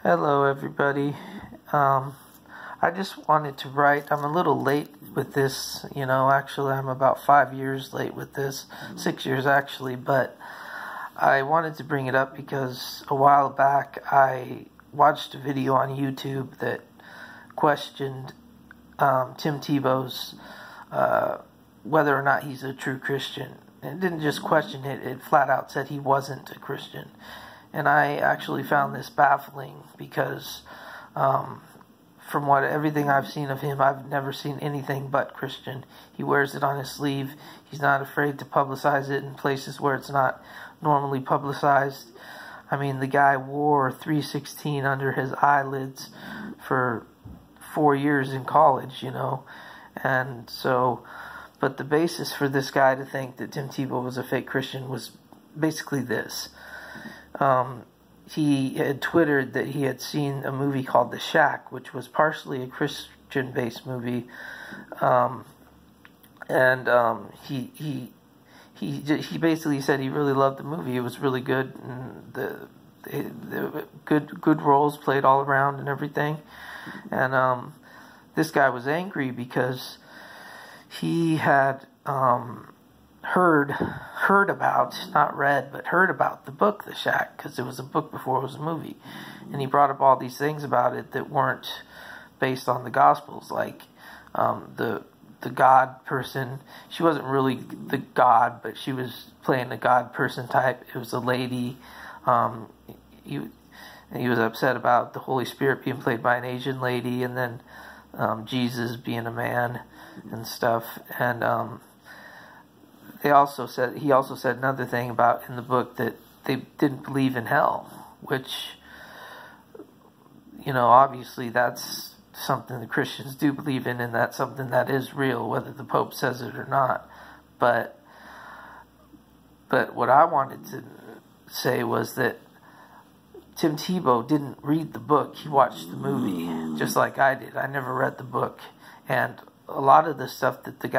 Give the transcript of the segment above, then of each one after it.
Hello, everybody. I just wanted to write. I'm a little late with this. Actually, I'm about 5 years late with this. 6 years, actually. But I wanted to bring it up because a while back I watched a video on YouTube that questioned Tim Tebow's whether or not he's a true Christian. It didn't just question it. It flat out said he wasn't a Christian. And I actually found this baffling because from everything I've seen of him, I've never seen anything but Christian. He wears it on his sleeve. He's not afraid to publicize it in places where it's not normally publicized. I mean, the guy wore 316 under his eyelids for 4 years in college, And so, but the basis for this guy to think that Tim Tebow was a fake Christian was basically this. He had twittered that he had seen a movie called The Shack, which was partially a Christian-based movie, he basically said he really loved the movie. It was really good, and the good roles played all around and everything. And this guy was angry because he had heard about, not read, but heard about the book The Shack, because it was a book before it was a movie. And he brought up all these things about it that weren't based on the Gospels, like the God person. She wasn't really the God, but she was playing the God person type. It was a lady. He was upset about the Holy Spirit being played by an Asian lady, and then Jesus being a man and stuff. And he also said another thing about in the book that they didn't believe in hell, which, obviously that's something the Christians do believe in, and that's something that is real, whether the Pope says it or not. But what I wanted to say was that Tim Tebow didn't read the book. He watched the movie, just like I did. I never read the book. And a lot of the stuff that the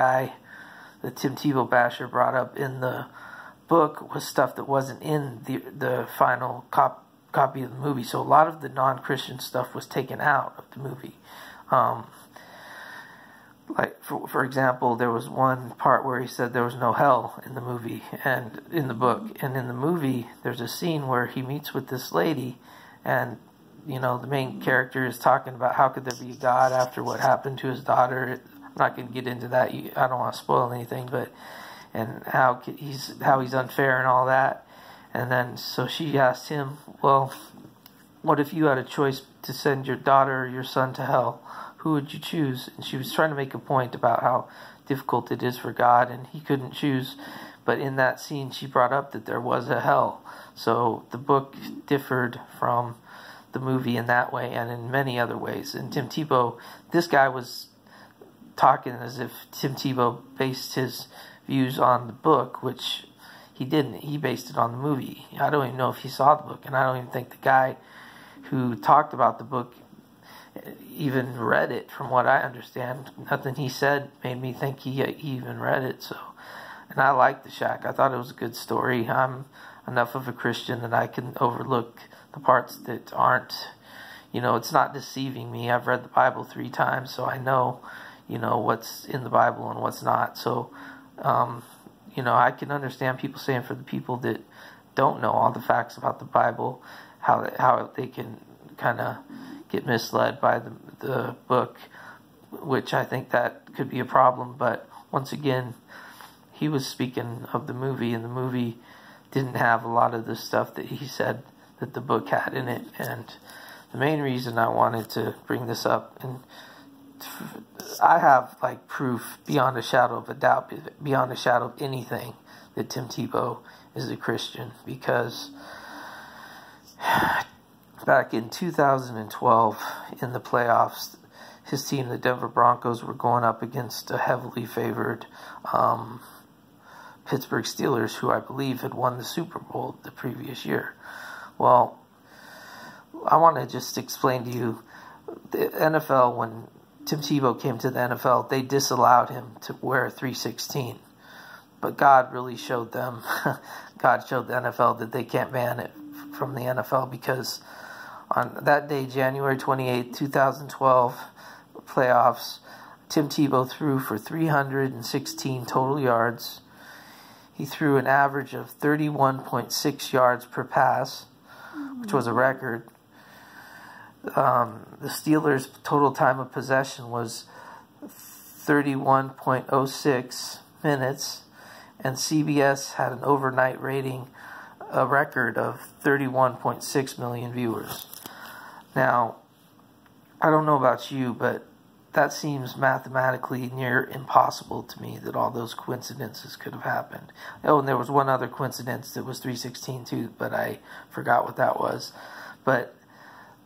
Tim Tebow basher brought up in the book was stuff that wasn't in the final copy of the movie. So a lot of the non-Christian stuff was taken out of the movie. Like, for example, there was one part where he said there was no hell in the movie and in the book. And in the movie, there's a scene where he meets with this lady, and the main character is talking about how could there be a God after what happened to his daughter. I'm not going to get into that. I don't want to spoil anything, and how he's unfair and all that. And then so she asked him, well, what if you had a choice to send your daughter or your son to hell? Who would you choose? And she was trying to make a point about how difficult it is for God, and he couldn't choose. But in that scene, she brought up that there was a hell. So the book differed from the movie in that way and in many other ways. And Tim Tebow, this guy was talking as if Tim Tebow based his views on the book, which he didn't. He based it on the movie. I don't even know if he saw the book, and I don't even think the guy who talked about the book even read it, from what I understand. Nothing he said made me think he even read it. So, and I liked The Shack. I thought it was a good story. I'm enough of a Christian that I can overlook the parts that aren't, it's not deceiving me. I've read the Bible 3 times, so I know, what's in the Bible and what's not. So, I can understand people saying, for the people that don't know all the facts about the Bible, how they can kind of get misled by the book, which I think that could be a problem. But once again, he was speaking of the movie, and the movie didn't have a lot of the stuff that he said that the book had in it. And the main reason I wanted to bring this up, and I have like proof beyond a shadow of a doubt, beyond a shadow of anything, that Tim Tebow is a Christian, because back in 2012, in the playoffs, his team, the Denver Broncos, were going up against a heavily favored Pittsburgh Steelers, who I believe had won the Super Bowl the previous year. Well, I want to just explain to you, the NFL, when Tim Tebow came to the NFL, they disallowed him to wear 316. But God really showed them, God showed the NFL that they can't ban it from the NFL, because On that day, January 28, 2012, playoffs, Tim Tebow threw for 316 total yards. He threw an average of 31.6 yards per pass, which was a record. The Steelers' total time of possession was 31.06 minutes, and CBS had an overnight rating, a record of 31.6 million viewers. Now, I don't know about you, but that seems mathematically near impossible to me that all those coincidences could have happened. Oh, and there was one other coincidence that was 316 too, but I forgot what that was. But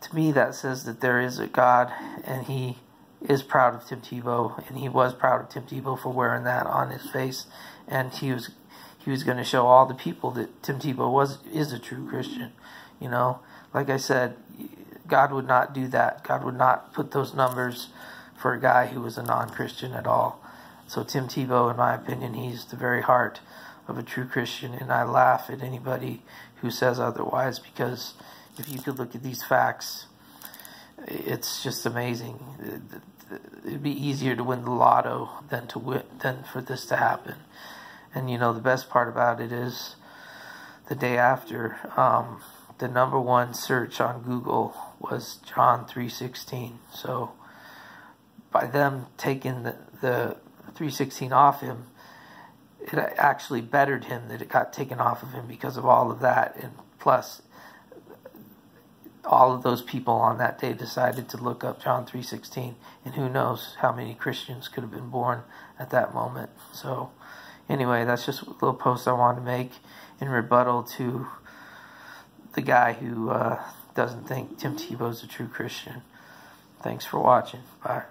to me, that says that there is a God, and He is proud of Tim Tebow, and He was proud of Tim Tebow for wearing that on his face, and He was going to show all the people that Tim Tebow is a true Christian. You know, like I said, God would not do that. God would not put those numbers for a guy who was a non-Christian at all. So Tim Tebow, in my opinion, he's the very heart of a true Christian, and I laugh at anybody who says otherwise, because if you could look at these facts, it's just amazing. It'd be easier to win the lotto than for this to happen. And you know, the best part about it is the day after, the #1 search on Google was John 3:16. So by them taking the 3:16 off him, it actually bettered him that it got taken off of him because of all of that. And plus, all of those people on that day decided to look up John 3:16, and who knows how many Christians could have been born at that moment. So anyway, that's just a little post I wanted to make in rebuttal to the guy who doesn't think Tim Tebow's a true Christian. Thanks for watching. Bye.